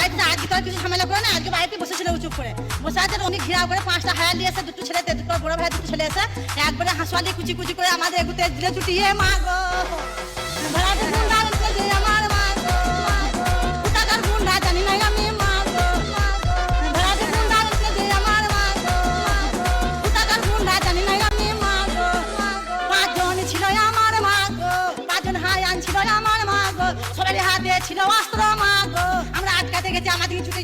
বাড়িতে আজকে তো আর কিছু ঝামেলা করে না, আজকে বাড়িতে বসেছিল চুপ করে বসে আছে। উনি ঘিরা করে 5টা হায়ার নিয়ে এসে, দুটো ছেলেতে, দুটো বড় ভাই, দুটো ছেলে এসে একবারে হাঁসুয়া দিয়ে কুচি কুচি করে আমাদের এগুতে দিলে চুটিয়ে মা গো ভাড়াতে গুন্ডা আনতে যে আমার মা গো, টাকার গুন্ডা জানি না আমি মা গো, ভাড়াতে গুন্ডা আনতে যে আমার মা গো, টাকার গুন্ডা জানি না আমি মা গো। 5 জন ছিল আমার মা গো, 5 জন হায়ান ছিল আমার মা গো, সবারই হাতে ছিল অস্ত্র মা গো, আমরা আটকাতে গেছি আমাদের ছুটে